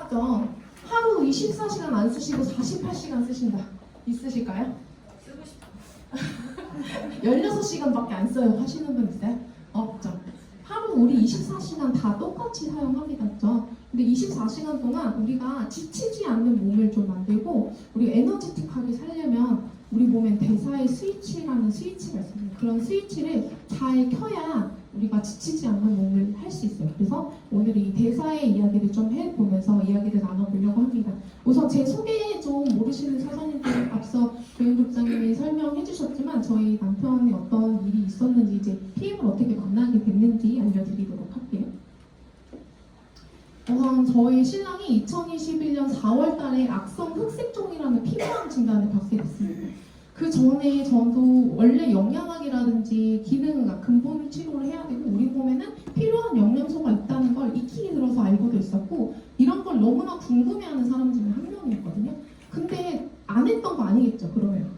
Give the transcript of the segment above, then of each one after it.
맞죠? 하루 24시간 안 쓰시고 48시간 쓰신다. 있으실까요? 쓰고 싶어. 16시간밖에 안 써요 하시는 분 있어요? 없죠. 하루 우리 24시간 다 똑같이 사용합니다. 그죠? 근데 24시간 동안 우리가 지치지 않는 몸을 좀 만들고 우리 에너지틱하게 살려면 우리 몸엔 대사의 스위치라는 스위치가 있습니다. 그런 스위치를 잘 켜야 우리가 지치지 않는 몸을 할 수 있어요. 그래서 오늘 이 대사의 이야기를 좀 해보면서 이야기를 나눠보려고 합니다. 우선 제 소개 좀 모르시는 사장님들 앞서 교육국장님이 설명해 주셨지만 저희 남편이 어떤 일이 있었는지 이제 PM을 어떻게 만나게 됐는지 알려드리도록 할게요. 우선 저희 신랑이 2021년 4월 달에 악성 흑색종이라는 피부암 진단을 받게 됐습니다. 그 전에 저도 원래 영양학이라든지 기능의학, 근본 치료를 해야 되고 우리 몸에는 필요한 영양소가 있다는 걸 익히 들어서 알고도 있었고 이런 걸 너무나 궁금해하는 사람 중에 한 명이었거든요. 근데 안 했던 거 아니겠죠, 그러면.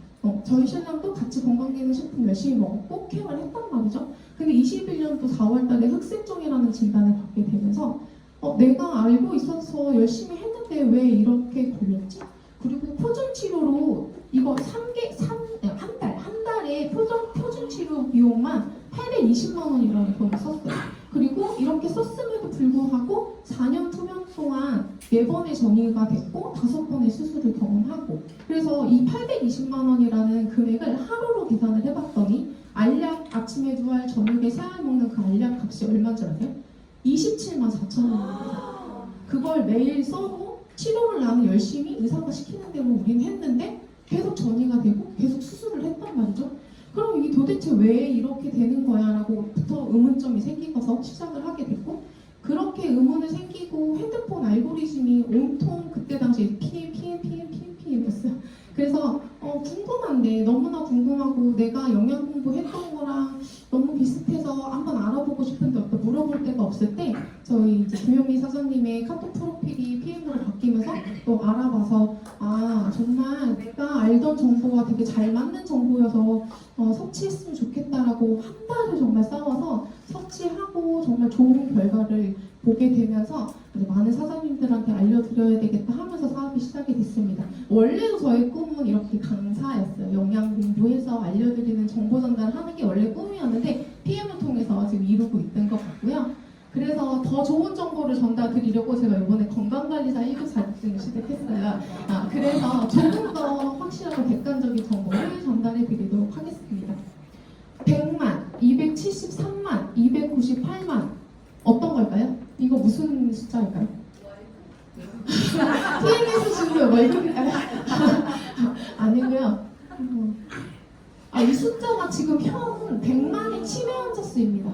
저희 신랑도 같이 건강기능식품 열심히 먹었고 케어를 했단 말이죠. 근데 21년도 4월 달에 흑색종이라는 진단을 받게 되면서 내가 알고 있어서 열심히 했는데 왜 이렇게 걸렸지? 그리고 표준치료로 이거 한 달에 표준치료 비용만 820만 원이라는 돈을 썼어요. 그리고 이렇게 썼음에도 불구하고 4년 투병 동안 4번의 전이가 됐고 5번의 수술을 경험하고 그래서 이 820만 원이라는 금액을 하루로 계산을 해봤더니 알약 아침에 2알 저녁에 3알 먹는 그 알약 값이 얼마인 줄 아세요? 27만 4천 원입니다. 그걸 매일 써도 치료를 나는 열심히 의사가 시키는 대로 우린 했는데 계속 전이가 되고 계속 수술을 했단 말이죠. 그럼 이게 도대체 왜 이렇게 되는 거야? 라고부터 의문점이 생기고서 시작을 하게 됐고 그렇게 의문을 생기고 핸드폰 알고리즘이 온통 그때 당시에 PM이었어요. 그래서 궁금한데 너무나 궁금하고 내가 영양 공부했던 거랑 너무 비슷해서 한번 알아보고 싶은데 어떤 물어볼 데가 없을 때 저희 이제 김용미 사장님의 카톡 프로필이 PM으로 바뀌면서 또 알아봐서 아 정말 내가 알던 정보와 되게 잘 맞는 정보여서 섭취했으면 좋겠다라고 한 달을 정말 싸워서 섭취하고 정말 좋은 결과를 보게 되면서 많은 사장님들한테 알려드려야 되겠다 하면서 사업이 시작이 됐습니다. 원래도 저의 꿈은 이렇게 강사였어요. 영양 공부해서 알려드리는 정보 전달하는 게 원래 꿈이었는데 PM을 통해서 지금 이루고 있는 것 같고요. 그래서 더 좋은 정보를 전달드리려고 제가 이번에 건강관리사 1급 자격증을 시작했어요. 그래서 조금 더 확실하고 객관적인 정보를 전달해드리도록 하겠습니다. 100만, 273만, 298만 어떤 걸까요? 이거 무슨 숫자일까요? TMS 중에 월급일까요? 아니고요. 이 숫자가 지금 현 100만이 치매 환자 수입니다.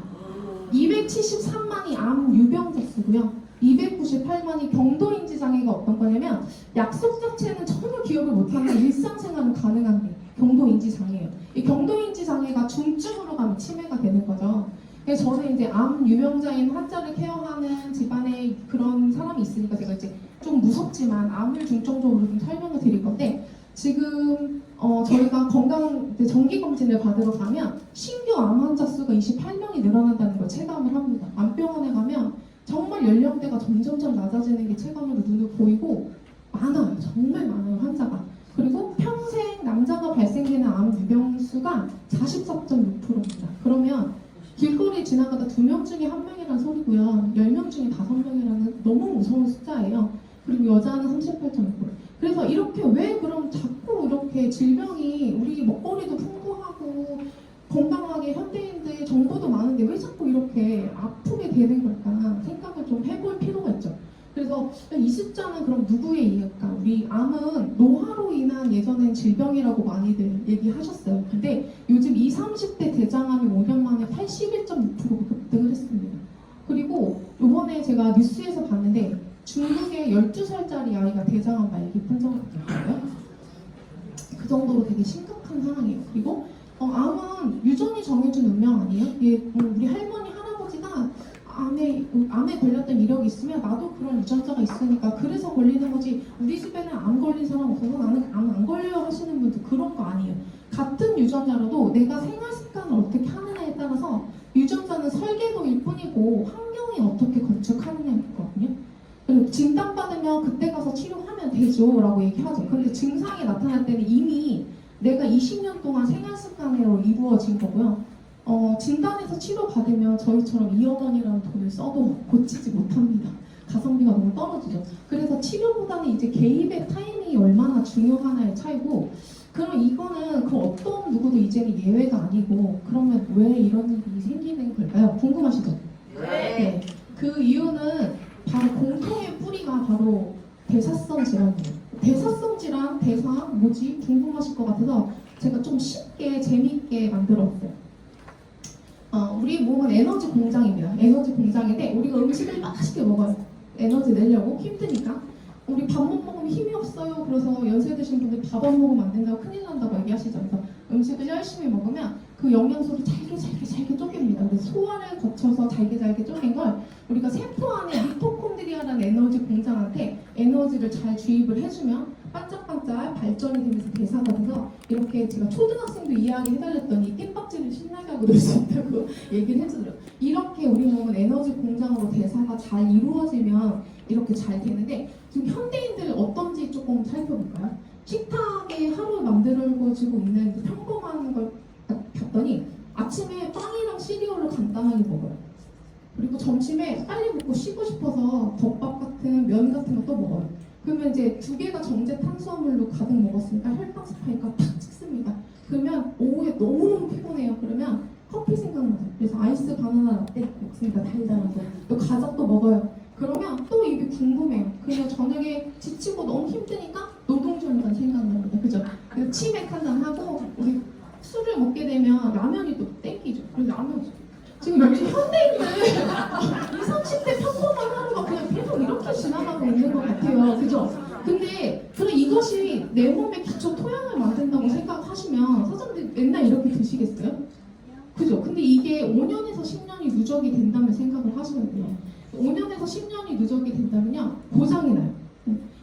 273만이 암 유병자 수고요. 298만이 경도인지 장애가 어떤 거냐면 약속 자체는 전혀 기억을 못하는 일상생활은 가능한데 경도인지 장애예요. 이 경도인지 장애가 중증으로 가면 치매가 되는 거죠. 그래서 저는 이제 암 유명자인 환자를 케어하는 집안에 그런 사람이 있으니까 제가 이제 좀 무섭지만 암을 중점적으로 좀 설명을 드릴 건데 지금 저희가 건강 정기 검진을 받으러 가면 신규 암 환자 수가 28명이 늘어난다는 걸 체감을 합니다. 암병원에 가면 정말 연령대가 점점점 낮아지는 게 체감으로 눈에 보이고 많아요. 정말 많아요 환자가. 그리고 평생 남자가 발생되는 암 유병수가 44.6%입니다. 그러면 길거리 지나가다 2명 중에 1명이라는 소리고요. 10명 중에 5명이라는 너무 무서운 숫자예요. 그리고 여자는 38.6%. 그래서 이렇게 왜 그럼 자꾸 이렇게 질병이 우리 먹거리도 풍부하고 건강하게 현대인들 정보도 많은데 왜 자꾸 이렇게 아프게 되는 걸까 생각을 좀 해볼 필요가 있죠. 그래서 이 숫자는 그럼 누구의 이익일까? 우리 암은 노화로 인한 예전엔 질병이라고 많이들 얘기하셨어요. 근데 요즘 20, 30대 대장암이 5년 만에 81.6% 급등을 했습니다. 그리고 이번에 제가 뉴스에서 봤는데 중국의 12살짜리 아이가 대장암 말기 판정을 받았어요. 그 정도로 되게 심각한 상황이에요. 그리고 암은 유전이 정해준 운명 아니에요? 우리 할머니, 할아버지가 암에 걸렸던 이력이 있으면 나도 그런 유전자가 있으니까 그래서 걸리는 거지 우리 집에는 암 걸린 사람 없어서 나는 암 안 걸려요 하시는 분들 그런 거 아니에요. 같은 유전자라도 내가 생활 습관을 어떻게 하느냐에 따라서 유전자는 설계도일 뿐이고 환경이 어떻게 건축하느냐일 거거든요. 그리고 진단받으면 그때 가서 치료하면 되죠 라고 얘기하죠. 근데 증상이 나타날 때는 이미 내가 20년 동안 생활습관으로 이루어진 거고요. 진단해서 치료받으면 저희처럼 2억 원이라는 돈을 써도 고치지 못합니다. 가성비가 너무 떨어지죠. 그래서 치료보다는 이제 개입의 타이밍이 얼마나 중요하냐의 차이고, 그럼 이거는 그 어떤 누구도 이제는 예외가 아니고, 그러면 왜 이런 일이 생기는 걸까요? 궁금하시죠? 네. 그 이유는 바로 공통의 뿌리가 바로 대사성 질환이에요. 대사성 질환, 대사 뭐지? 궁금하실 것 같아서 제가 좀 쉽게 재미있게 만들었어요. 우리 몸은 에너지 공장입니다. 에너지 공장인데 우리가 음식을 맛있게 먹어요. 에너지 내려고 힘드니까. 우리 밥 못 먹으면 힘이 없어요. 그래서 연세 드신 분들 밥 안 먹으면 안 된다고 큰일 난다고 얘기하시죠. 그래서 음식을 열심히 먹으면 그 영양소를 잘게 쪼갭니다. 그래서 소화를 거쳐서 잘게 쪼갠 걸 우리가 세포 안에 미토콘드리아라는 에너지 공장한테 에너지를 잘 주입을 해주면 반짝반짝 발전이 되면서 대사가 돼서, 이렇게 제가 초등학생도 이해하게 해달랬더니 깻밥질을 신나게 하고 놀 수 있다고 얘기를 해주더라고요. 이렇게 우리 몸은 에너지 공장으로 대사가 잘 이루어지면 이렇게 잘 되는데, 지금 현대인들 어떤지 조금 살펴볼까요? 식탁에 하루 만들어지고 있는 평범한 걸 봤더니 아침에 빵이랑 시리얼을 간단하게 먹어요. 그리고 점심에 빨리 먹고 쉬고 싶어서 덮밥 같은 면 같은 거 또 먹어요. 그러면 이제 두 개가 정제 탄수화물로 가득 먹었으니까 혈당 스파이크가 탁 찍습니다. 그러면 오후에 너무너무 피곤해요. 그러면 커피 생각나죠. 그래서 아이스 바나나 라떼 먹습니다. 달달한 거. 또 과자도 먹어요. 그러면 또 입이 궁금해요. 그냥 저녁에 지치고 너무 힘드니까 노동전단 생각납니다. 그죠? 그래서 치맥 한잔 하고, 우리 술을 먹게 되면 라면이 또 땡기죠. 그래서 라면 지금 요즘 현대인들 20, 30대 평범한 하루가 그냥 계속 이렇게 지나가고 있는 것 같아요. 그죠? 근데 그럼 이것이 내 몸의 기초 토양을 만든다고 생각하시면 사람들이 맨날 이렇게 드시겠어요? 그죠? 근데 이게 5년에서 10년이 누적이 된다면 생각을 하시면 돼요. 5년에서 10년이 누적이 된다면요, 고장이 나요.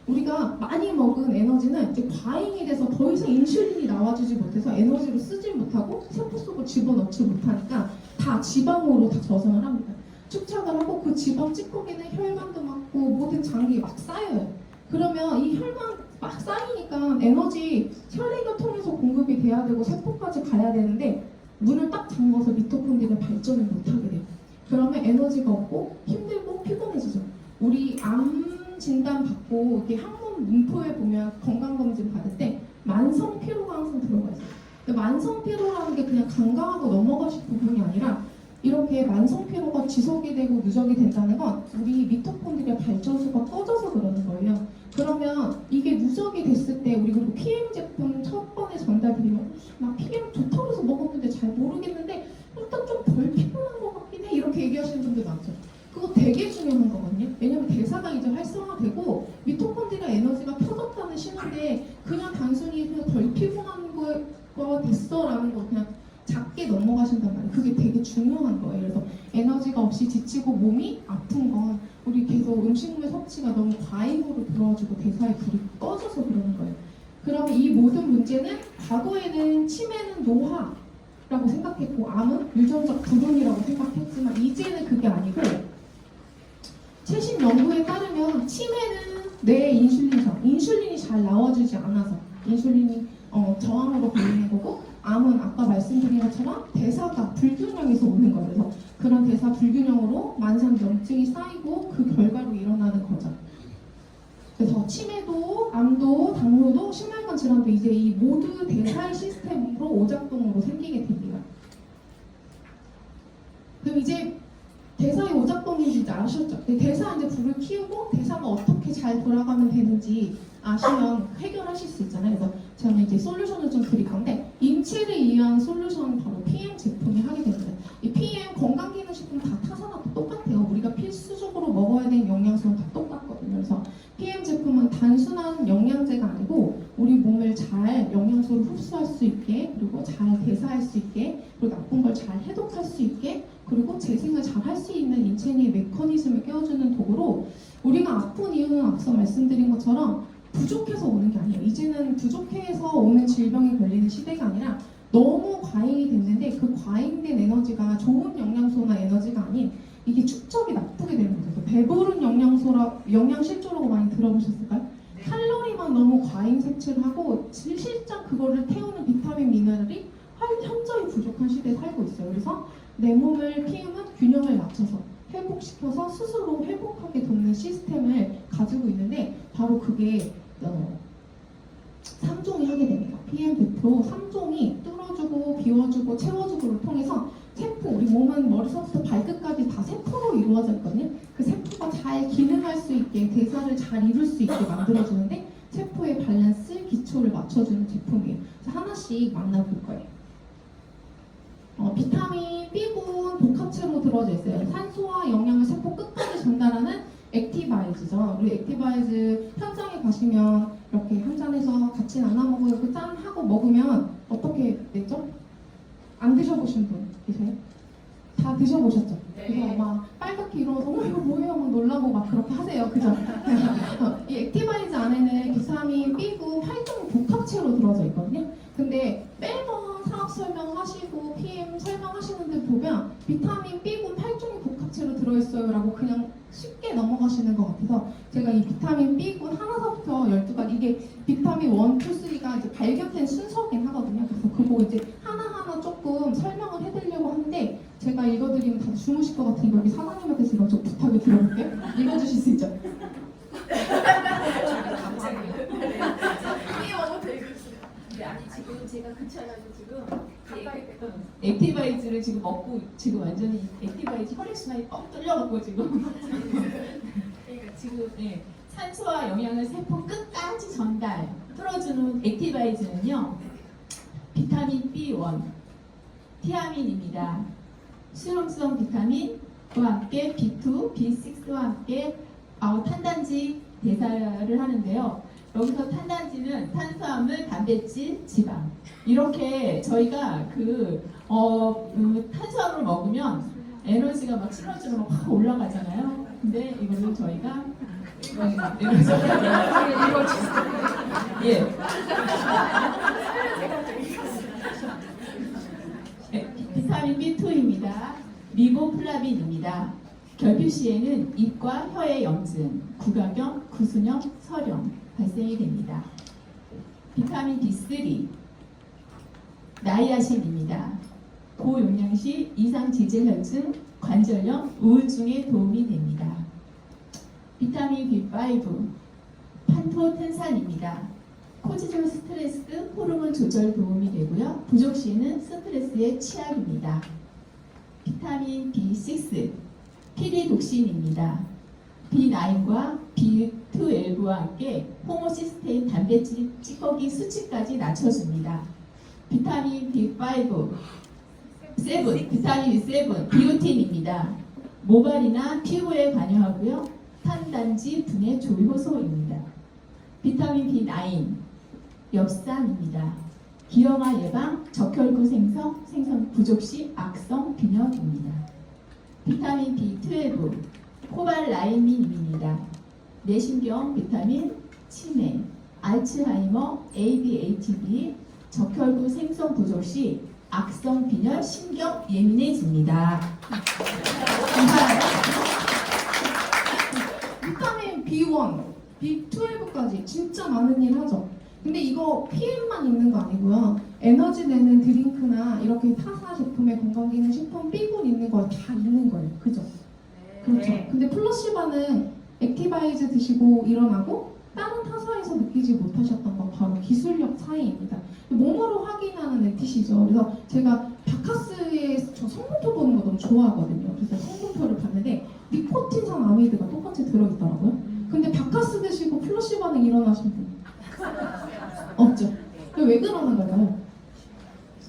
우리가 많이 먹은 에너지는 이제 과잉이 돼서 더 이상 인슐린이 나와주지 못해서 에너지로 쓰지 못하고 세포 속으로 집어넣지 못하니까 다 지방으로 다 저장을 합니다. 축착을 하고 그 지방 찌꺼기는 혈관도 막고 모든 장기에 막 쌓여요. 그러면 이 혈관 막 쌓이니까 에너지 혈액을 통해서 공급이 돼야 되고 세포까지 가야 되는데 문을 딱 잠궈서 미토콘드리아 발전을 못하게 돼요. 그러면 에너지가 없고 힘들고 피곤해지죠. 우리 암 진단 받고 이렇게 항문 문표에 보면 건강검진 받을 때 만성 피로가 항상 들어가 있어요. 근데 만성 피로라는 게 그냥 간과하고 넘어가실 부분이 아니라, 이렇게 만성 피로가 지속이 되고 누적이 된다는 건 우리 미토콘드리아 발전소가 꺼져서 그러는 거예요. 그러면 이게 누적이 됐을 때 우리 그리고 PM 제품 첫 번에 전달드리면 나 PM 좋다고 해서 먹었는데 잘 모르겠는데 일단 좀 덜 피곤한 것 같긴 해, 이렇게 얘기하시는 분들 많죠. 그거 되게 중요한 거거든요. 왜냐면 대사가 이제 활성화되고 미토콘드리아 에너지가 펴졌다는 신호인데, 그냥 단순히 그냥 덜 피곤한 거 됐어라는 거 그냥 작게 넘어가신단 말이에요. 그게 되게 중요한 거예요. 그래서 에너지가 없이 지치고 몸이 아픈 건 우리 계속 음식물 섭취가 너무 과잉으로 들어가지고 대사의 불이 꺼져서 그러는 거예요. 그러면 이 모든 문제는 과거에는 치매는 노화라고 생각했고 암은 유전적 불운이라고 생각했지만, 이제는 그게 아니고 최신 연구에 따르면 치매는 뇌 인슐린이 잘 나와주지 않아서 인슐린이 저항으로 걸리는 거고, 암은 아까 말씀드린 것처럼 대사가 불균형에서 오는 거예요. 그래서 그런 대사 불균형으로 만성염증이 쌓이고 그 결과로 일어나는 거죠. 그래서 치매도, 암도, 당뇨도, 심혈관 질환도 이제 이 모두 대사의 시스템으로 오작동으로 생기게 됩니다. 그럼 이제 대사의 오작동인지 이제 아셨죠? 대사 이제 불을 키우고 대사가 어떻게 잘 돌아가면 되는지 아시면 해결하실 수 있잖아요. 그래서 저는 이제 솔루션을 좀 드릴 건데, 인체를 위한 솔루션은 바로 PM 제품이 하게 됩니다. 이 PM 건강기능식품 다 타산화도 똑같아요. 우리가 필수적으로 먹어야 되는 영양소는 다 똑같거든요. 그래서 PM 제품은 단순한 영양제가 아니고 우리 몸을 잘 영양소를 흡수할 수 있게, 그리고 잘 대사할 수 있게, 그리고 나쁜 걸 잘 해독할 수 있게, 그리고 재생을 잘 할 수 있는 인체 내의 메커니즘을 깨워주는 도구로, 우리가 아픈 이유는 앞서 말씀드린 것처럼 부족해서 오는 게 아니에요. 이제는 부족해서 오는 질병에 걸리는 시대가 아니라 너무 과잉이 됐는데, 그 과잉된 에너지가 좋은 영양소나 에너지가 아닌 이게 축적이 나쁘게 되는 거죠. 그래서 배부른 영양실조라고 많이 들어보셨을까요? 칼로리만 너무 과잉 섭취를 하고 실질적 그거를 태우는 비타민 미네랄이 현저히 부족한 시대에 살고 있어요. 그래서 내 몸을 피우면 균형을 맞춰서 회복시켜서 스스로 회복하게 돕는 시스템을 가지고 있는데 바로 그게 3종이 하게 됩니다. PM100% 3종이 뚫어주고 비워주고 채워주고를 통해서 세포, 우리 몸은 머리서부터 발끝까지 다 세포로 이루어져 있거든요. 그 세포가 잘 기능할 수 있게 대사를 잘 이룰 수 있게 만들어주는데 세포의 밸런스, 기초를 맞춰주는 제품이에요. 그래서 하나씩 만나볼 거예요. 비타민 B군 복합체로 들어져 있어요. 산소와 영양을 세포 끝까지 전달하는 액티바이즈죠. 우리 액티바이즈 현장에 가시면 이렇게 한 잔에서 같이 나눠 먹고 이렇게 짠 하고 먹으면 어떻게 되죠? 안 드셔보신 분 계세요? 다 드셔보셨죠? 그래서 막 빨갛게 일어나서 이거 뭐예요? 막 놀라고 막 그렇게 하세요. 그죠? 이 액티바이즈 안에는 비타민 B군 8종 복합체로 들어져 있거든요. 근데 매번 사업 설명하시고 PM 설명하시는데 보면 비타민 B군 8종이 복합체로 들어있어요 라고 그냥 쉽게 넘어가시는 것 같아서 제가 이 비타민 B군 하나서부터 12가지 이게 비타민 1, 2, 3가 이제 발견된 순서긴 하거든요. 그래서 그거 이제 하나하나 조금 설명을 해드리려고 하는데 제가 읽어드리면 다 주무실 것 같으니까 여기 사장님한테 제가 좀 부탁을 드려볼게요. 읽어주실 수 있죠? 아니 지금 제가 그쳐가지고 지금 액티바이즈를 지금 먹고 지금 완전히 액티바이즈 혈액순환이 뻥 뚫려갖고 지금 그러니까 지금 산소와 영양을 세포 끝까지 전달 뚫어주는 액티바이즈는요 비타민 B1 티아민입니다. 수용성 비타민과 함께 B2, B6와 함께 탄단지 대사를 하는데요. 여기서 탄단지는 탄수화물, 단백질, 지방 이렇게 저희가 탄수화물을 먹으면 에너지가 막 시너지로 확 올라가잖아요. 근데 이거를 저희가 비타민 B2입니다. 리보플라빈입니다. 결핍 시에는 입과 혀의 염증, 구강염, 구순염, 설염 발생이 됩니다. 비타민 B3 나이아신입니다. 고용량 시 이상 지질혈증, 관절염, 우울증에 도움이 됩니다. 비타민 B5 판토텐산입니다. 코르티졸 스트레스 호르몬 조절 도움이 되고요. 부족 시에는 스트레스의 치약입니다. 비타민 B6 피리독신입니다. B9과 B12와 함께 호모시스테인 단백질 찌꺼기 수치까지 낮춰줍니다. 비타민 B5, 비타민 B7, 비오틴입니다. 모발이나 피부에 관여하고요. 탄단지 분해 조효소입니다. 비타민 B9, 엽산입니다. 기형아 예방, 적혈구 생성 부족 시 악성 균열입니다. 비타민 B12, 코발라이민입니다. 뇌신경 비타민, 치매, 알츠하이머, ADHD, 적혈구 생성 부족 시 악성 빈혈 신경 예민해집니다. 비타민 B1, B12까지 진짜 많은 일 하죠. 근데 이거 PM만 있는 거 아니고요. 에너지 내는 드링크나 이렇게 타사 제품의 건강기능식품 B군 있는 거 다 있는 거예요. 그죠? 그렇죠. 근데 플러시바는 액티바이즈 드시고 일어나고 다른 타사에서 느끼지 못하셨던 건 바로 기술력 차이입니다. 몸으로 확인하는 NTC죠. 그래서 제가 바카스의 저 성분표 보는 거 너무 좋아하거든요. 그래서 성분표를 봤는데 니코틴산 아미드가 똑같이 들어있더라고요. 근데 바카스 드시고 플러시바는 일어나신 분 없죠? 왜 그러는 걸까요?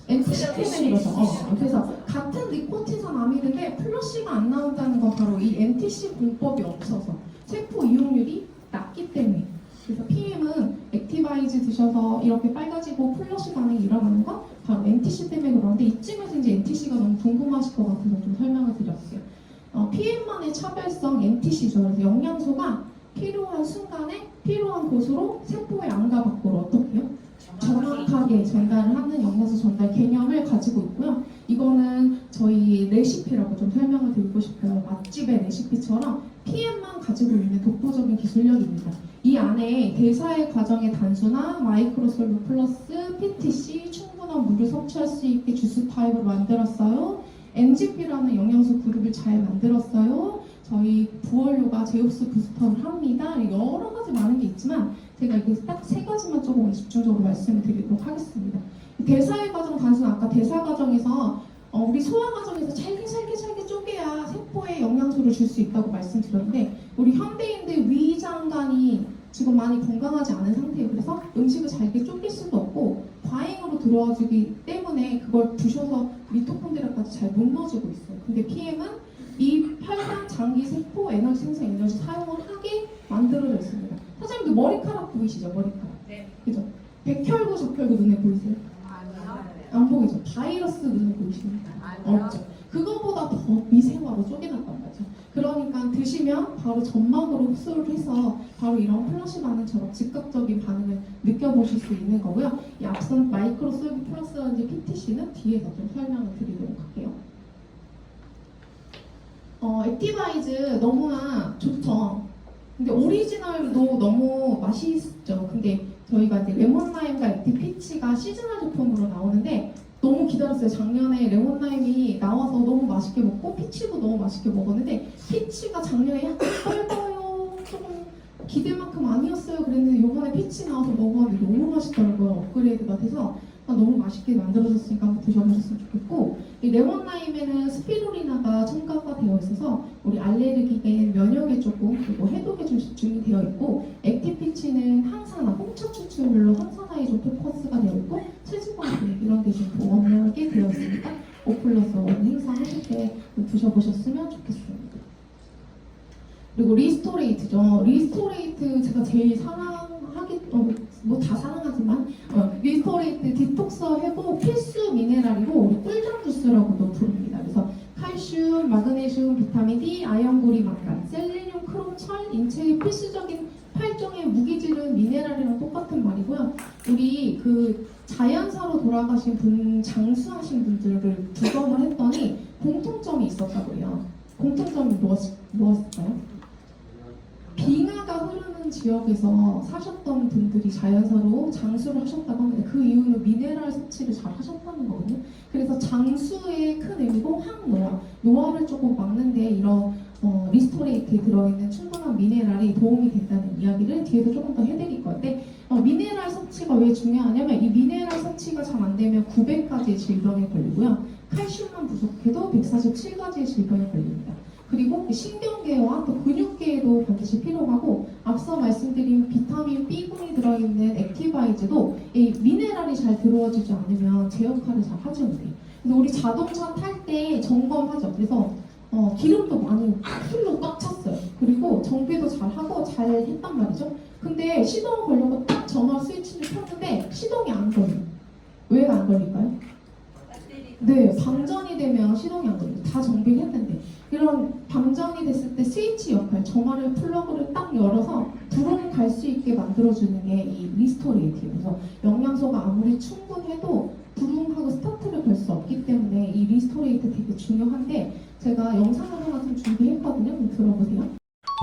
NTC 때문에 그러죠. 그래서 같은 니코틴산 아미드인데 플러시가 안 나온다는 건 바로 이 NTC 공법이 없어서 세포 이용률이 낮기 때문에. 그래서 PM은 액티바이즈 드셔서 이렇게 빨개지고 플러시 반응이 일어나는 건 바로 NTC 때문에 그러는데 이쯤에서 이제 NTC가 너무 궁금하실 것 같아서 좀 설명을 드렸어요. PM만의 차별성 NTC죠. 그래서 영양소가 필요한 순간에 필요한 곳으로 세포의 안과 밖으로 어떻게 해요? 정확하게 전달을 하는 영양소 전달 개념을 가지고 있고요. 이거는 저희 레시피라고 좀 설명을 드리고 싶어요. 맛집의 레시피처럼 PM만 가지고 있는 독보적인 기술력입니다. 이 안에 대사의 과정의 단순화, 마이크로솔브 플러스, PTC, 충분한 물을 섭취할 수 있게 주스 타입으로 만들었어요. MGP라는 영양소 그룹을 잘 만들었어요. 저희 부원료가 제흡수 부스터를 합니다. 여러 가지 많은 게 있지만 제가 이게 딱 세 가지만 조금 집중적으로 말씀을 드리도록 하겠습니다. 대사의 과정 단순 아까 대사 과정에서 우리 소화 과정에서 잘게 쪼개야 세포에 영양소를 줄 수 있다고 말씀드렸는데 우리 현대인들 위장관이 지금 많이 건강하지 않은 상태예요. 그래서 음식을 잘게 쪼갤 수도 없고 과잉으로 들어와주기 때문에 그걸 부셔서 미토콘드리아까지 잘 못 넣어주고 있어요. 근데 PM은 이 혈관, 장기, 세포, 에너지 생성 에너지 사용을 하게 만들어져 있습니다. 사장님들 머리카락 보이시죠? 머리카락. 네. 그죠? 백혈구, 적혈구 눈에 보이세요? 아니요. 안 보이죠? 바이러스 눈에 보이십니까? 없죠. 그거보다 더 미생화로 쪼개놨단 말이죠. 그러니까 드시면 바로 점막으로 흡수를 해서 바로 이런 플러시 반응처럼 즉각적인 반응을 느껴보실 수 있는 거고요. 이 앞선 마이크로솔브 플러스라든지 PTC는 뒤에서 좀 설명을 드리도록 할게요. 액티바이즈 너무나 좋죠. 근데 오리지널도 너무 맛있죠. 근데 저희가 이제 레몬라임과 액티피치가 시즈널 제품으로 나오는데 너무 기다렸어요. 작년에 레몬라임이 나와서 너무 맛있게 먹고 피치도 너무 맛있게 먹었는데 피치가 작년에 약간 뻘거요. 조금 기대만큼 아니었어요. 그랬는데 이번에 피치 나와서 먹었는데 너무 맛있더라고요. 업그레이드가 돼서 너무 맛있게 만들어졌으니까 한번 드셔보셨으면 좋겠고 이 레몬라임에는 스피루리나가 첨가가 되어 있어서 우리 알레르기계 면역에 조금 그리고 해독에 좀 집중이 되어 있고 액티피치는 항산화, 홍차 추출물로 항산화에 좀 포커스가 되어 있고 체지방 근육 이런 데 좀 보완하게 되어 있으니까 5+1 행사하실 때 드셔보셨으면 좋겠습니다. 그리고 리스토레이트죠. 리스토레이트 제가 제일 뭐 다 사랑하지만 리스토레이트 디톡스 회복 필수 미네랄이고 우리 꿀잠 주스라고도 부릅니다. 그래서 칼슘, 마그네슘, 비타민 D, 아연고리, 망간, 셀레늄, 크롬, 철, 인체의 필수적인 8종의 무기질은 미네랄이랑 똑같은 말이고요. 우리 그 자연사로 돌아가신 분, 장수하신 분들을 부검을 했더니 공통점이 있었다고 해요. 공통점이 무엇일까요? 빙하가 흐르는 지역에서 사셨던 분들이 자연사로 장수를 하셨다고 합니다. 그 이유는 미네랄 섭취를 잘 하셨다는 거거든요. 그래서 장수의 큰 의미고 항노화, 노화를 조금 막는데 이런 리스토레이트에 들어있는 충분한 미네랄이 도움이 된다는 이야기를 뒤에서 조금 더 해드릴 건데 미네랄 섭취가 왜 중요하냐면 이 미네랄 섭취가 잘 안 되면 900가지의 질병에 걸리고요. 칼슘만 부족해도 147가지의 질병에 걸립니다. 그리고 신경계와 또 근육계에도 반드시 필요하고 앞서 말씀드린 비타민 B군이 들어있는 액티바이즈도 이 미네랄이 잘 들어와주지 않으면 제 역할을 잘 하지 못해요. 그래서 우리 자동차 탈 때 점검하죠. 그래서 기름도 많이 풀로 꽉 찼어요. 그리고 정비도 잘 하고 잘 했단 말이죠. 근데 시동 걸려고 딱 전원 스위치를 켰는데 시동이 안 걸려요. 왜 안 걸릴까요? 네, 방전이 되면 시동이 안 걸려요. 다 정비를 했는데. 이런 방전이 됐을 때 스위치 역할, 전화를 플러그를 딱 열어서 불을 갈 수 있게 만들어주는 게 이 리스토레이트예요. 그래서 영양소가 아무리 충분해도 부릉하고 스타트를 걸 수 없기 때문에 이 리스토레이트 되게 중요한데 제가 영상을 하나 좀 준비했거든요. 한번 들어보세요.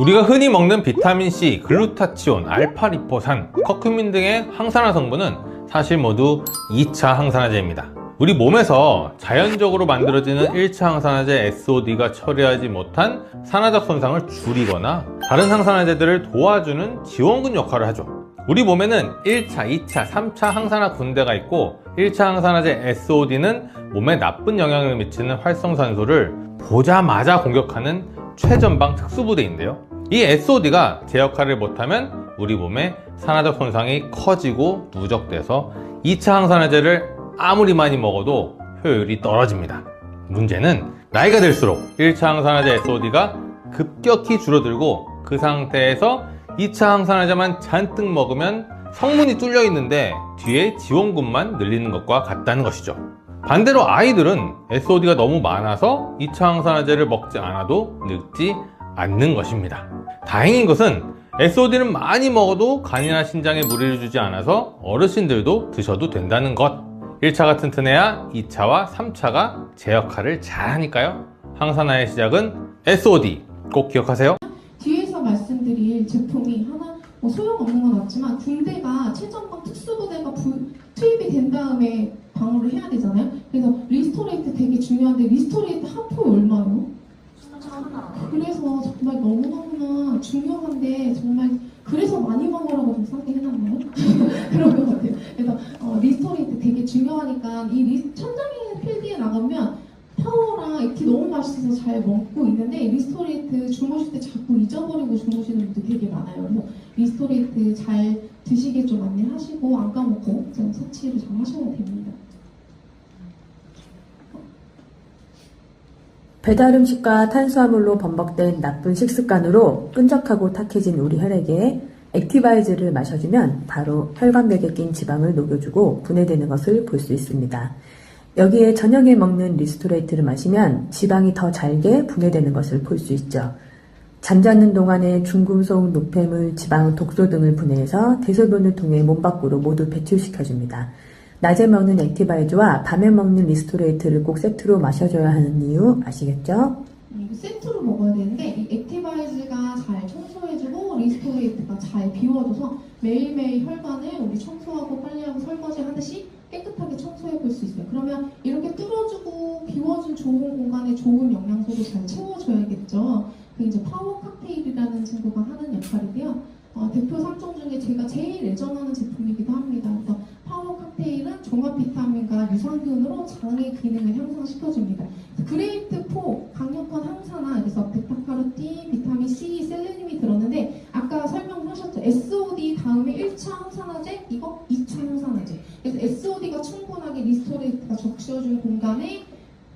우리가 흔히 먹는 비타민C, 글루타치온, 알파리포산, 커큐민 등의 항산화 성분은 사실 모두 2차 항산화제입니다. 우리 몸에서 자연적으로 만들어지는 1차 항산화제 SOD가 처리하지 못한 산화적 손상을 줄이거나 다른 항산화제들을 도와주는 지원군 역할을 하죠. 우리 몸에는 1차, 2차, 3차 항산화 군대가 있고 1차 항산화제 SOD는 몸에 나쁜 영향을 미치는 활성산소를 보자마자 공격하는 최전방 특수부대인데요. 이 SOD가 제 역할을 못하면 우리 몸에 산화적 손상이 커지고 누적돼서 2차 항산화제를 아무리 많이 먹어도 효율이 떨어집니다. 문제는 나이가 들수록 1차 항산화제 SOD가 급격히 줄어들고 그 상태에서 2차 항산화제만 잔뜩 먹으면 성문이 뚫려 있는데 뒤에 지원군만 늘리는 것과 같다는 것이죠. 반대로 아이들은 SOD가 너무 많아서 2차 항산화제를 먹지 않아도 늙지 않는 것입니다. 다행인 것은 SOD는 많이 먹어도 간이나 신장에 무리를 주지 않아서 어르신들도 드셔도 된다는 것. 1차가 튼튼해야 2차와 3차가 제 역할을 잘 하니까요. 항산화의 시작은 SOD 꼭 기억하세요. 뒤에서 말씀드릴 제품이 하나 소용없는 건 맞지만 군대가 최전방 특수부대가 투입이 된 다음에 방어를 해야 되잖아요. 그래서 리스토레이트 되게 중요한데 리스토레이트 한 포에 얼마예요? 그래서 정말 너무너무나 중요한데 정말 그래서 많이 먹으라고 좀 싸게 해놨나요? 그런 것 같아요. 그래서 리스토레이트 되게 중요하니까 이 천장에 필드에 나가면 파워랑 액티 너무 맛있어서 잘 먹고 있는데 리스토레이트 주무실 때 자꾸 잊어버리고 주무시는 분들 되게 많아요. 그래서 리스토레이트 잘 드시게 좀 안내하시고 안 까먹고 좀 섭취를 잘 하셔야 됩니다. 배달 음식과 탄수화물로 범벅된 나쁜 식습관으로 끈적하고 탁해진 우리 혈액에 액티바이즈를 마셔주면 바로 혈관벽에 낀 지방을 녹여주고 분해되는 것을 볼 수 있습니다. 여기에 저녁에 먹는 리스토레이트를 마시면 지방이 더 잘게 분해되는 것을 볼 수 있죠. 잠자는 동안에 중금속, 노폐물, 지방, 독소 등을 분해해서 대소변을 통해 몸 밖으로 모두 배출시켜줍니다. 낮에 먹는 액티바이즈와 밤에 먹는 리스토레이트를 꼭 세트로 마셔줘야 하는 이유 아시겠죠? 세트로 먹어야 되는데 이 액티바이즈가 잘 청소해주고 리스토레이트가 잘 비워줘서 매일매일 혈관을 우리 청소하고 빨래하고 설거지 하듯이 깨끗하게 청소해 볼 수 있어요. 그러면 이렇게 뚫어주고 비워준 좋은 공간에 좋은 영양소도 잘 채워줘야겠죠. 그 이제 파워 칵테일이라는 친구가 하는 역할인데요. 대표 3종 중에 제가 제일 애정하는 제품이기도 합니다. 그래서 파워 칵테일은 종합 비타민과 유산균으로 장의 기능을 향상시켜줍니다. 그레이트 4 강력한 항산화, 그래서 베타카로틴, 비타민 C, 셀레늄이 들었는데 아까 설명하셨죠? SOD 다음에 1차 항산화제, 이거 2차 항산화제. 그래서 SOD가 충분하게 리스토레이트가 적셔준 공간에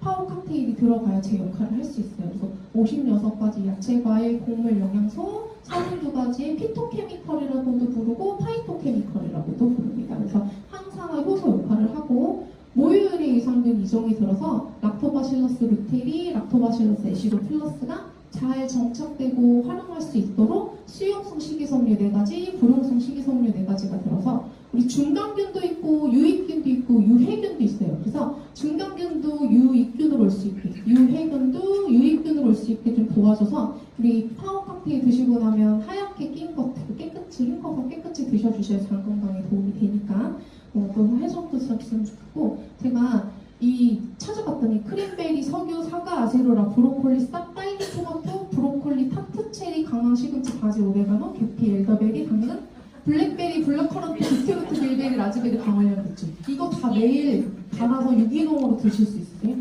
파워 칵테일이 들어가야 제 역할을 할 수 있어요. 그래서 56가지 야채, 과일, 곡물, 영양소, 32가지의 피토케미컬이라고도 부르고 파이토케미컬이라고도 부릅니다. 그래서 항산화 효소 역할을 하고 모유유래 유산균 이종이 들어서 락토바실러스 루테리, 락토바실러스 애시도필러스가 잘 정착되고 활용할 수 있도록 수용성 식이섬유 4가지, 불용성 식이섬유 4가지가 들어서 우리 중간균도 있고 유익균도 있고 유해균도 있어요. 그래서 중간균도 유익균으로 올 수 있게, 유해균도 유익균으로 올 수 있게 좀 도와줘서 우리 파워 칵테일 드시고 나면 하얗게 낀 것들 깨끗이 헹궈서 깨끗이 드셔주셔야 장 건강에 도움이 되니까 또 해석도 쓰셨으면 좋겠고 제가 이 찾아봤더니 크림베리, 석유, 사과, 아제로라, 브로콜리, 싹, 딸기, 토마토, 브로콜리, 타트, 체리, 강황, 시금치, 바질, 오레가노, 계피, 엘더베리, 당근, 블랙베리, 블랙커런트, 비트루트, 빌베리, 라즈베리, 강황염 있죠. 이거 다 매일 갈아서 유기농으로 드실 수 있으세요?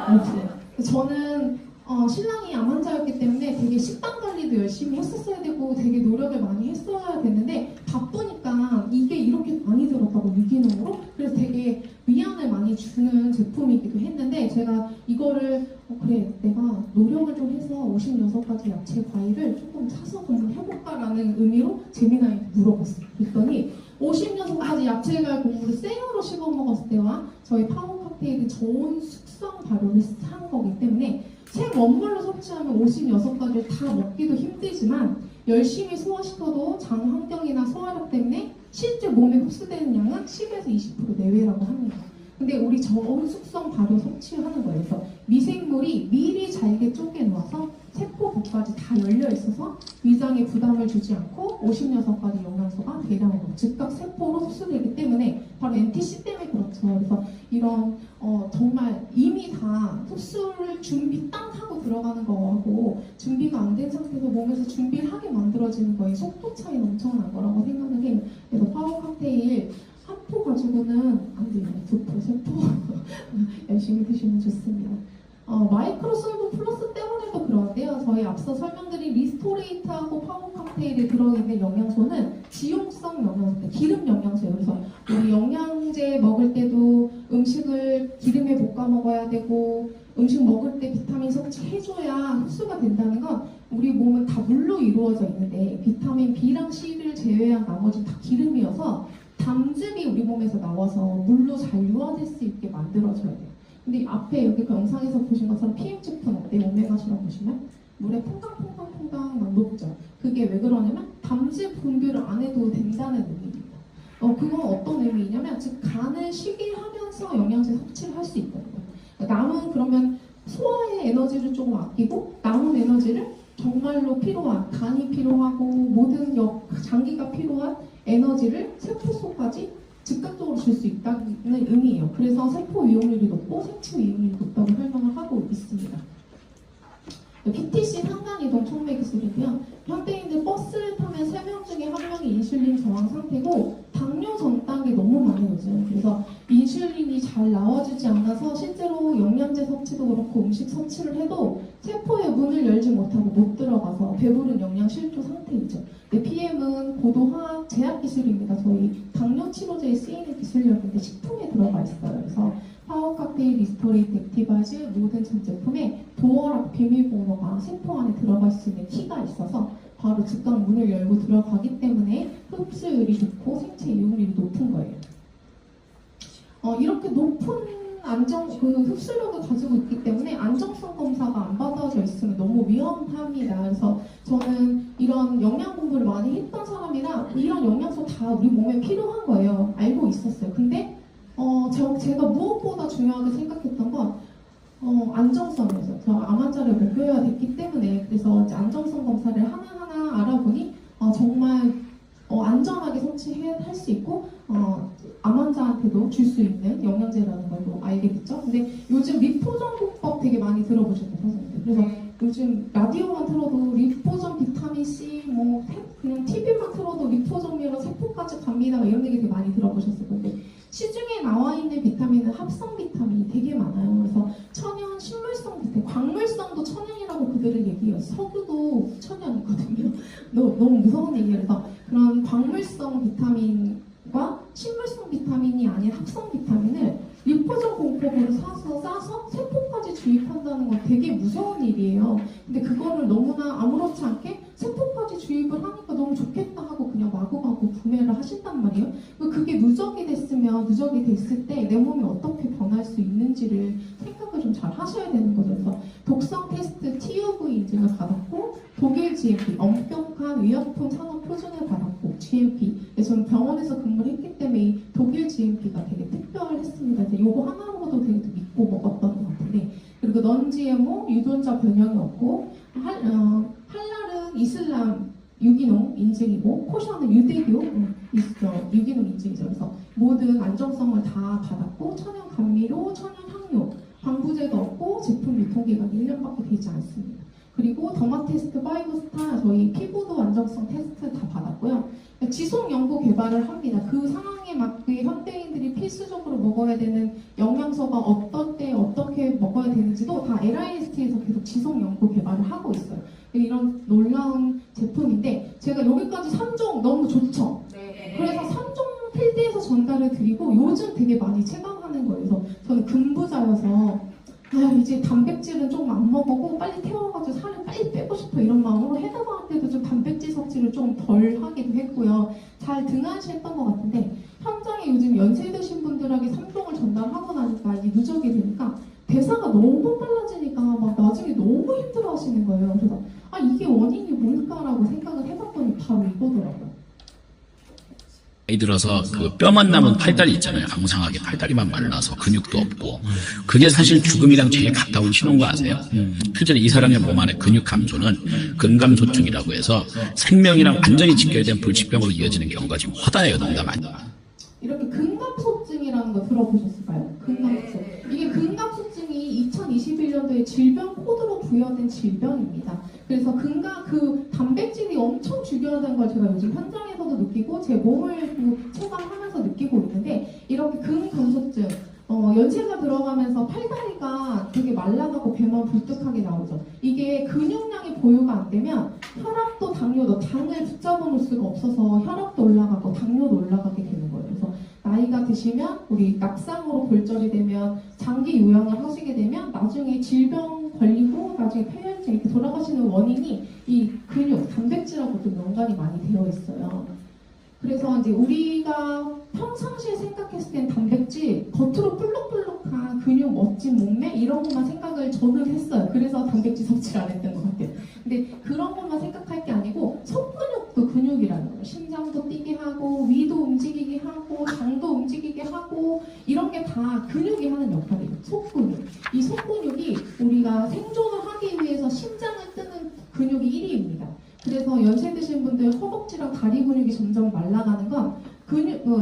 없어요. 저는 신랑이 암 환자였기 때문에 되게 식단 관리도 열심히 했었어야 되고 되게 노력을 많이 했어야 됐는데 바쁘니까 이게 이렇게 많이 들었다고 유기농으로 그래서 되게 위안을 많이 주는 제품이기도 했는데 제가 이거를 그래 내가 노력을 좀 해서 56가지 야채 과일을 조금 사서 한번 해볼까라는 의미로 재미나게 물어봤어요. 그랬더니 56가지 야채 과일 국물을 생으로 씹어 먹었을 때와 저희 파워 칵테일은 저온 숙성 발효를 한 거기 때문에 생원물로 섭취하면 56가지를 다 먹기도 힘들지만 열심히 소화시켜도 장 환경이나 소화력 때문에 실제 몸에 흡수되는 양은 10에서 20% 내외라고 합니다. 근데 우리 저온 숙성 발효 섭취하는 거예요. 그래서 미생물이 미리 잘게 쪼개 놓아서 세포부까지 다 열려 있어서 위장에 부담을 주지 않고 56가지 영양소가 대량으로 즉각 세포로 흡수되기 때문에 바로 NTC 때문에 그렇죠. 그래서 이런 정말 이미 다 흡수를 준비 딱 하고 들어가는 거하고 준비가 안 된 상태에서 몸에서 준비를 하게 만들어지는 거에 속도 차이는 엄청난 거라고 생각을 해요. 그래서 파워 칵테일 한 포 가지고는 안 돼요. 2포, 3포 열심히 드시면 좋습니다. 마이크로솔브 플러스 때문에도 그런데요. 저희 앞서 설명드린 리스토레이트하고 파워 칵테일에 들어있는 영양소는 지용성 영양소, 기름 영양소예요. 그래서 우리 영양제 먹을 때도 음식을 기름에 볶아 먹어야 되고 음식 먹을 때 비타민 섭취해줘야 흡수가 된다는 건 우리 몸은 다 물로 이루어져 있는데 비타민 B랑 C를 제외한 나머지는 다 기름이어서 담즙이 우리 몸에서 나와서 물로 잘 유화될 수 있게 만들어줘야 돼요. 근데 앞에 여기 그 영상에서 보신 것처럼 pH-는 어때요? 오메가3라 보시면 물에 퐁당퐁당퐁당 막 녹죠. 그게 왜 그러냐면 담즙 분비를 안 해도 된다는 의미입니다. 그건 어떤 의미냐면 즉 간을 쉬게 하면서 영양제 섭취를 할 수 있다는 거예요. 그러니까 남은 그러면 소화의 에너지를 조금 아끼고 남은 에너지를 정말로 필요한 간이 필요하고 모든 장기가 필요한 에너지를 세포 속까지 즉각적으로 줄 수 있다는 의미예요. 그래서 세포 이용률이 높고 생체 이용률이 높다고 설명을 하고 있습니다. PTC 상간이동 촉매 기술이고요. 현대인들 버스를 타면 3명 중에 1명이 인슐린 저항 상태고 당뇨 전 단계 너무 많이 오죠. 그래서 인슐린이 잘 나와주지 않아서 실제로 영양제 섭취도 그렇고 음식 섭취를 해도 세포의 문을 열지 못하고 못 들어가서 배부른 영양 실조 상태이죠. PM은 고도 화학 제약 기술입니다. 저희 당뇨 치료제에 쓰이는 기술력인데 식품에 들어가 있어요. 그래서 파워 칵테일, 리스토레이트, 액티바이즈 모든 전 제품에 도어락 비밀번호가 세포 안에 들어갈 수 있는 키가 있어서 바로 즉각 문을 열고 들어가기 때문에 흡수율이 좋고 생체 이용률이 높은 거예요. 이렇게 높은 흡수력을 가지고 있기 때문에 안정성 검사가 안 받아져 있으면 너무 위험합니다. 그래서 저는 이런 영양 공부를 많이 했던 사람이라 이런 영양소 다 우리 몸에 필요한 거예요. 알고 있었어요. 근데 제가 무엇보다 중요하게 생각했던 건 안정성이었어요. 저 암 환자를 목표해야 됐기 때문에 그래서 이제 안정성 검사를 하나하나 알아보니 정말 안전하게 섭취할 수 있고 암 환자한테도 줄 수 있는 영양제라는 걸 알게 됐죠. 근데 요즘 리포전공법 되게 많이 들어보셨죠, 선생님들. 그래서 요즘 라디오만 틀어도 리포전 비타민 C, 그냥 TV만 틀어도 리포전이랑 세포까지 갑니다. 이런 얘기 되게 많이 들어보셨을 건데 시중에 나와 있는 비타민은 합성 비타민이 되게 많아요. 그래서 천연, 식물성 비타민, 광물성도 천연이라고 그들은 얘기해요. 석유도 천연이거든요. 너무 무서운 얘기예요. 그래서 그런 광물성 비타민과 식물성 비타민이 아닌 합성 비타민을 리포전 공법으로 싸서 세포까지 주입한다는 건 되게 무서운 일이에요. 근데 그거를 너무나 아무렇지 않게 세포까지 주입을 하니까 너무 좋겠다 하고 그냥 마구마구 구매를 하신단 말이에요. 그게 누적이 됐을 때 내 몸이 어떻게 변할 수 있는지를 생각을 좀 잘 하셔야 되는 거죠. 그래서 독성 테스트 TUV 인증을 받았고 독일 GMP 엄격한 의약품 산업 표준을 받았고 GMP. 저는 병원에서 근무를 했기 때문에 이 독일 GMP가 되게 특별했습니다. 요거 하나로도 되게 믿고 먹었던 것 같은데 그리고 넌 GMO 유전자 변형이 없고 할랄은 이슬람 유기농 인증이고 코션은 유대교 유기농 인증이죠. 그래서 모든 안정성을 다 받았고 천연 감미료, 천연 향료, 방부제도 없고 제품 유통기간이 1년밖에 되지 않습니다. 그리고 더마 테스트 5스타 저희 피부도 안정성 테스트 다 받았고요. 지속 연구 개발을 합니다. 그 상황에 맞게 현대인들이 필수적으로 먹어야 되는 영양소가 어떤 때 어떻게 먹어야 되는지도 다 LIST에서 계속 지속 연구 개발을 하고 있어요. 이런 놀라운 제품인데 제가 여기까지 3종 너무 좋죠? 네. 그래서 3종 필드에서 전달을 드리고 요즘 되게 많이 체감하는 거예요. 그래서 저는 근부자여서 이제 단백질은 좀 안 먹고 빨리 태워가지고 살을 빨리 빼고 싶어 이런 마음으로 해당하는데도 좀 단백질 섭취를 좀 덜 하기도 했고요. 잘 등한시했던 것 같은데 현장에 요즘 연세 드신 분들에게 3종을 전달하고 나니까 이제 누적이 되니까 대사가 너무 빨라지니까 막 나중에 너무 힘들어 하시는 거예요. 그래서 이게 원인이 뭘까라고 생각을 해봤더니 바로 이거더라고요. 나이 들어서 그 뼈만 남은 팔다리 있잖아요. 앙상하게 팔다리만 말라서 근육도 없고 그게 사실 죽음이랑 제일 가까운 신호인 거 아세요? 실제로 이 사람의 몸 안의 근육 감소는 근감소증이라고 해서 생명이랑 완전히 직결된 불치병으로 이어지는 경우가 지금 허다해요. 농담 아니에요. 이렇게 근감소증이라는 거 들어보셨을까요? 근감소증. 이게 근감소증이 2021년도에 질병 코드로 부여된 질병입니다. 그래서 그 단백질이 엄청 중요하다는 걸 제가 요즘 현장에서도 느끼고 제 몸을 체감하면서 느끼고 있는데 이렇게 근감소증 연세가 들어가면서 팔다리가 되게 말라가고 배만 불뚝하게 나오죠. 이게 근육량이 보유가 안 되면 혈압도 당뇨도 당을 붙잡아 놓을 수가 없어서 혈압도 올라가고 당뇨도 올라가게 되는 거예요. 그래서 나이가 드시면 우리 낙상으로 골절이 되면 장기 요양을 하시게 되면 나중에 질병 걸리고 나중에 폐혈증 이렇게 돌아가시는 원인이 이 근육, 단백질하고도 연관이 많이 되어 있어요. 그래서 이제 우리가 평상시에 생각했을 땐 단백질, 겉으로 볼록볼록한 근육, 멋진 몸매 이런 것만 생각을 저는 했어요. 그래서 단백질 섭취를 안 했던 것 같아요. 근데 그런 것만 생각할 게 아니고 속근육도 근육이 근육이라는 거예요. 심장도 뛰게 하고 위도 움직이게 하고 장도 움직이게 하고 이런 게 다 근육이 하는 역할이에요. 속근육. 이 속근육이 우리가 생존을 하기 위해서 심장을 뜨는 근육이 1위입니다. 그래서 연세 드신 분들 허벅지랑 다리 근육이 점점 말라가는 건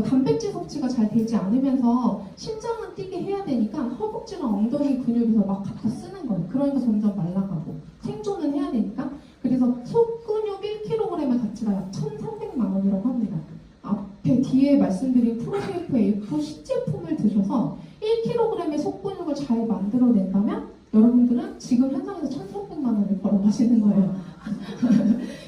단백질 섭취가 잘 되지 않으면서 심장은 뛰게 해야 되니까 허벅지랑 엉덩이 근육에서 막 갖다 쓰는 거예요. 그러니까 점점 말라가고 생존은 해야 되니까. 그래서 속근육 1kg의 가치가 약 1,300만 원이라고 합니다. 앞에 뒤에 말씀드린 프로쉐이프 A4 신제품을 드셔서 1kg의 속근육을 잘 만들어낸다면 여러분들은 지금 현장에서 1,300만 원을 벌어가시는 거예요.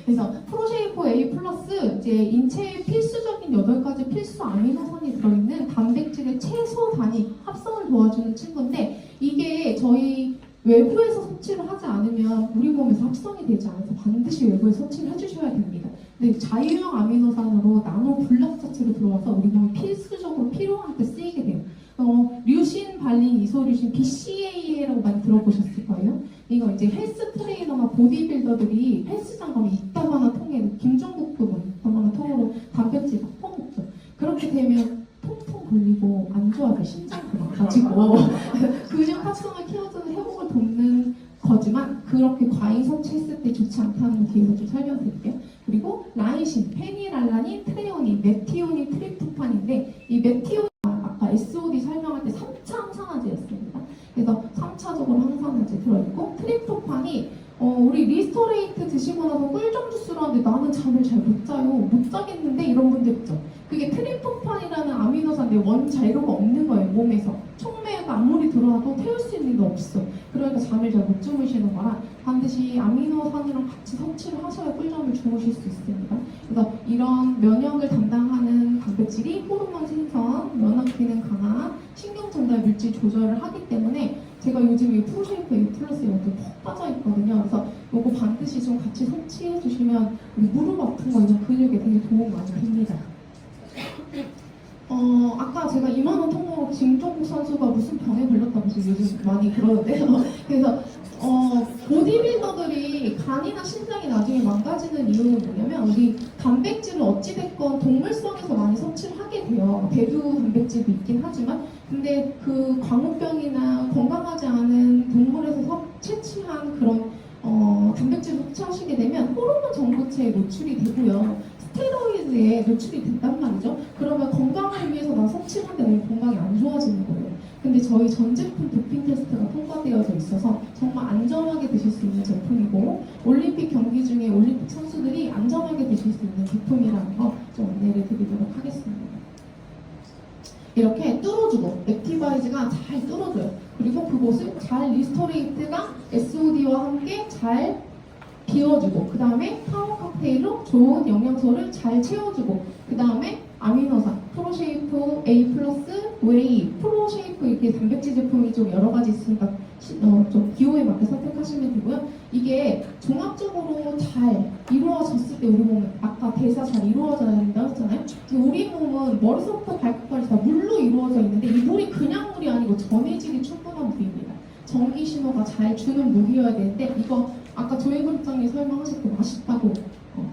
그래서 프로쉐이프 A 플러스 이제 인체에 필수적인 8가지 필수 아미노산이 들어있는 단백질의 최소 단위 합성을 도와주는 친구인데 이게 저희 외부에서 섭취를 하지 않으면 우리 몸에서 합성이 되지 않아서 반드시 외부에서 섭취를 해주셔야 됩니다. 근데 자유형 아미노산으로 나노 블락 자체로 들어와서 우리 몸에 필수적으로 필요한 때 쓰이게 돼요. 류신, 발린, 이소류신, BCAA라고 많이 들어보셨을 거예요. 이거 이제 헬스 트레이너나 보디빌더들이 헬스장 가면 이따가나 통에 김종국도 뭐 이따가나 통으로 단백질 막 퍼먹죠. 그렇게 되면 통통 걸리고 안 좋아져. 심장이 망가지고 근육 합성을 키워주는 회복을 돕는 거지만 그렇게 과잉 섭취했을 때 좋지 않다는 거 뒤에서 좀 설명드릴게요. 그리고 라이신, 페니랄라닌, 트레오닌, 메티오닌, 트립토판인데 이 메티오닌 아까 SOD 설명할 때 3차 항산화제였습니다. 그래서 3차적으로 항산화제 들어있고 트립토판이 우리 리스토레이트 드시고 나서 꿀잠 주스라는데 나는 잠을 잘 못 자요. 못 자겠는데 이런 분들 있죠. 그게 트립토판이라는 아미노산인데 원자료가 없는 거예요. 몸에서. 촉매가 아무리 들어와도 태울 수 있는 게 없어. 그러니까 잠을 잘 못 주무시는 거라 반드시 아미노산이랑 같이 섭취를 하셔야 꿀잠을 주무실 수 있습니다. 그래서 이런 면역을 담당하는 단백질이 호르몬 생성, 면역 기능 강화, 신경 전달 물질 조절을 하기 때문에 제가 요즘 이 프로쉐이프 A 플러스에 완전 푹 빠져있거든요. 그래서 이거 반드시 좀 같이 섭취해 주시면 우리 무릎 아픈 거 이런 근육에 되게 도움 많이 됩니다. 아까 제가 2만원 통으로 김종국 선수가 무슨 병에 걸렸다면서 요즘 많이 그러는데요. 그래서 보디빌더들이 간이나 심장이 나중에 망가지는 이유는 뭐냐면 우리 단백질을 어찌됐건 동물성에서 많이 섭취를 하게 돼요. 대두 단백질도 있긴 하지만 근데 그 광우병이나 건강하지 않은 동물에서 채취한 그런 단백질을 섭취하시게 되면 호르몬 전구체에 노출이 되고요. 스테로이드에 노출이 된단 말이죠. 그러면 건강을 위해서 나 섭취를 하는데 내 건강이 안 좋아지는 거예요. 근데 저희 전 제품 도핑 테스트가 통과되어져 있어서 정말 안전하게 드실 수 있는 제품이고 올림픽 경기 중에 올림픽 선수들이 안전하게 드실 수 있는 제품이라는 거 좀 안내를 드리도록 하겠습니다. 이렇게 뚫어주고 액티바이즈가 잘 뚫어줘요. 그리고 그곳을 잘 리스토레이트가 SOD와 함께 잘 비워주고 그 다음에 파워 칵테일로 좋은 영양소를 잘 채워주고 그 다음에 아미노산, 프로쉐이프 A 플러스, 웨이, 프로쉐이프 이렇게 단백질 제품이 좀 여러 가지 있으니까 좀 기호에 맞게 선택하시면 되고요. 이게 종합적으로 잘 이루어졌을 때 우리 몸은 아까 대사 잘 이루어져야 된다고 했잖아요. 우리 몸은 머리서부터 발끝까지 다 물로 이루어져 있는데 이 물이 그냥 물이 아니고 전해질이 충분한 물입니다. 전기 신호가 잘 주는 물이어야 되는데 이거 아까 조혜근장님 설명하셨고 맛있다고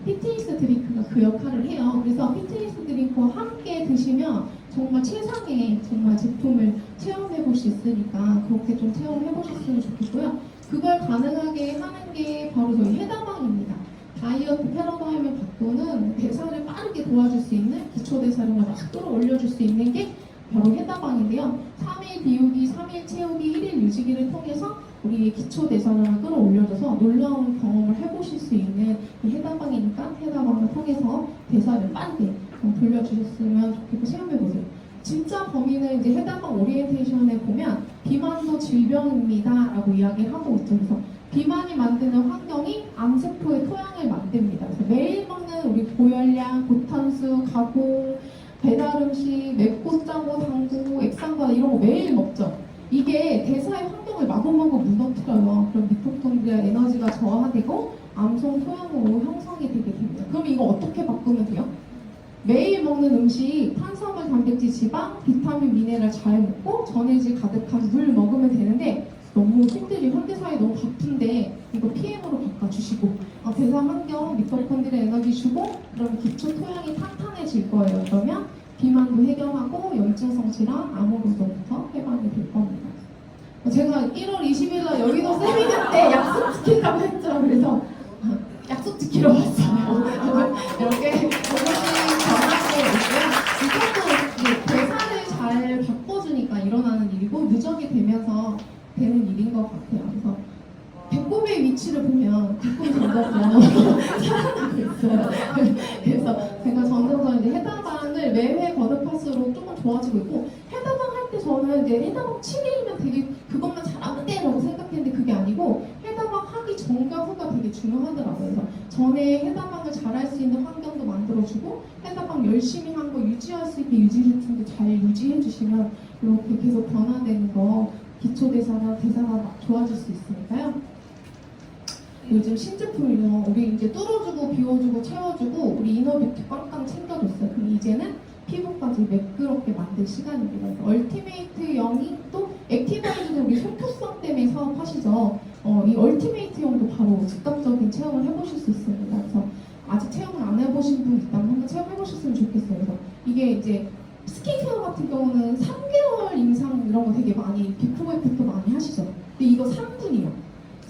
피트니스 드링크가 그 역할을 해요. 그래서 피트니스 드링크와 함께 드시면 정말 최상의 정말 제품을 체험해 볼 수 있으니까 그렇게 좀 체험해 보셨으면 좋겠고요. 그걸 가능하게 하는 게 바로 저희 해다방입니다. 다이어트 패러다임을 바꾸는 대사를 빠르게 도와줄 수 있는 기초 대사를 막 끌어올려줄 수 있는 게 바로 해다방인데요. 3일 비우기, 3일 채우기, 1일 유지기를 통해서 우리의 기초 대사량을 끌어올려줘서 놀라운 경험을 해보실 수 있는 해다방이니까 해다방을 통해서 대사를 빠르게 돌려주셨으면 좋겠고 체험해보세요. 진짜 범위는 이제 해다방 오리엔테이션에 보면 비만도 질병입니다 라고 이야기하고 있죠. 그래서 비만이 만드는 환경이 암세포의 토양을 만듭니다. 그래서 매일 먹는 우리 고열량, 고탄수, 가공, 배달음식, 맵고 짜고 당구, 액상과다 이런 거 매일 먹죠. 이게 대사의 환경을 마구마구 무너뜨려요. 그럼 미토콘드리아 에너지가 저하되고 암성 토양으로 형성이 되게 됩니다. 그럼 이거 어떻게 바꾸면 돼요? 매일 먹는 음식, 탄수화물, 단백질, 지방, 비타민, 미네랄 잘 먹고 전해질 가득한 물 먹으면 되는데 너무 힘들게 현대사회 너무 바쁜데 이거 PM으로 바꿔주시고 대사 환경 미토콘드리아 에너지 주고 그럼 기초 토양이 탄탄해질 거예요. 그러면 비만도 해결하고 염증성 질환, 암으로부터 해방이 될 겁니다. 제가 1월 20일 날 여의도 세미나 때 약속 지키라고 했죠. 그래서 약속 지키러 왔어요. 이렇게 조금씩 변화가 있고요. 이것도 대사를 잘 바꿔주니까 일어나는 일이고 누적이 되면서 되는 일인 것 같아요. 그래서 배꼽의 위치를 보면 배꼽이 점점 살아나고 있어요. 그래서 제가 점점 이제 해당방을 매회 거듭할수록 조금 좋아지고 있고 해당방 할 때 저는 이제 해당방 7일이면 되게 그것만 잘하면 돼라고 생각했는데 그게 아니고 해당방 하기 전과 후가 되게 중요하더라고요. 그래서 전에 해당방을 잘할 수 있는 환경도 만들어주고 해당방 열심히 한 거 유지할 수 있게 유지 루틴도 잘 유지해 주시면 이렇게 계속 변화되는 거 기초대사나 대사가 좋아질 수 있으니까요. 요즘 신제품이요. 우리 이제 뚫어주고 비워주고 채워주고 우리 이너뷰티 빵빵 챙겨줬어요. 그럼 이제는 피부까지 매끄럽게 만들 시간입니다. 얼티메이트 영이 또 액티바이즈도 우리 속효성 때문에 사업하시죠. 이 얼티메이트용도 바로 즉각적인 체험을 해보실 수 있습니다. 그래서 아직 체험을 안 해보신 분 있다면 한번 체험해보셨으면 좋겠어요. 그래서 이게 이제 스킨케어 같은 경우는 3개월 임상 이런 거 되게 많이 비포 에펙트 많이 하시죠. 근데 이거 3분이요.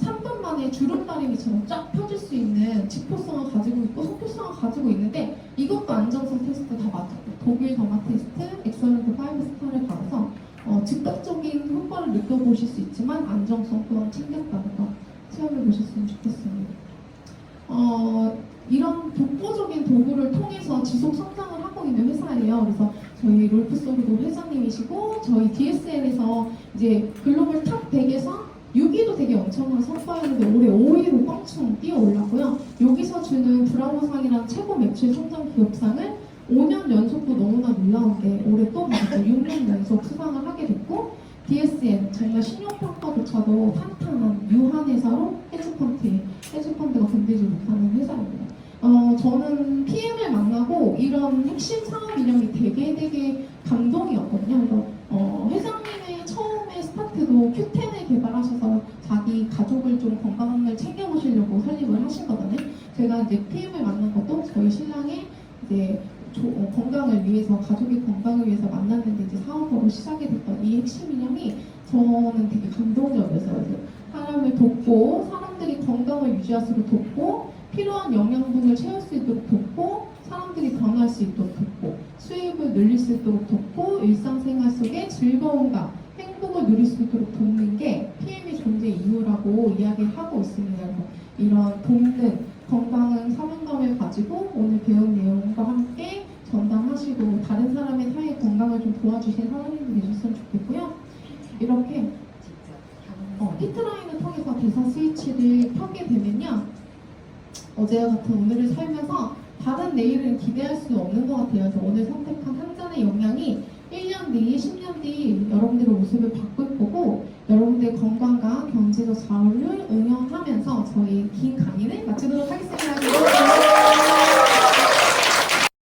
3분 만에 주름다리미처럼 쫙 펴질 수 있는 지표성을 가지고 있고 속효성을 가지고 있는데 이것도 안정성 테스트 다 맡았고 독일 더마 테스트, 엑설런트 5스타를 받아서 즉각적인 효과를 느껴보실 수 있지만 안정성 또한 챙겼다는 거 체험해 보셨으면 좋겠습니다. 이런 독보적인 도구를 통해서 지속 성장을 하고 있는 회사예요. 그래서 저희 롤프소리도 회장님이시고 저희 DSN에서 이제 글로벌 탑 100에서 6위도 되게 엄청난 성과였는데 올해 5위로 껑충 뛰어 올랐고요. 여기서 주는 브라보상이라는 최고 매출 성장 기업상을 5년 연속도 너무나 놀라운데 올해 또 받았죠. 6년 연속 수상을 하게 됐고 DSN 정말 신용평가조차도 탄탄한 유한 회사로 헤지펀드가 건들지 못하는 회사입니다. 저는 PM을 만나고 이런 핵심 사업 이념이 되게 감동이었거든요. 그래서 회장님의 처음에 스타트도 Q10을 개발하셔서 자기 가족을 좀 건강을 챙겨보시려고 설립을 하신 거잖아요. 제가 이제 PM을 만난 것도 저희 신랑의 이제 건강을 위해서 가족의 건강을 위해서 만났는데 이제 사업으로 시작이 됐던 이 핵심 이념이 저는 되게 감동적이었어요. 사람을 돕고 사람들이 건강을 유지할 수 있도록 돕고 필요한 영양분을 채울 수 있도록 돕고 사람들이 변할 수 있도록 돕고 수입을 늘릴 수 있도록 돕고 일상생활 속에 즐거움과 행복을 누릴 수 있도록 돕는 게 PM의 존재 이유라고 이야기하고 있습니다. 이런 돕는 건강한 사명감을 가지고 오늘 배운 내용과 함께 전담하시고 다른 사람의 사회 건강을 좀 도와주신 사장님도 계셨으면 좋겠고요. 이렇게 히트라인을 통해서 대사 스위치를 펴게 되면요. 어제와 같은 오늘을 살면서 다른 내일을 기대할 수 없는 것 같아요. 그래서 오늘 선택한 한 잔의 영양이 1년 뒤, 10년 뒤 여러분들의 모습을 바꿀 거고 여러분들의 건강과 경제적 자유를 응용하면서 저희 긴 강의를 마치도록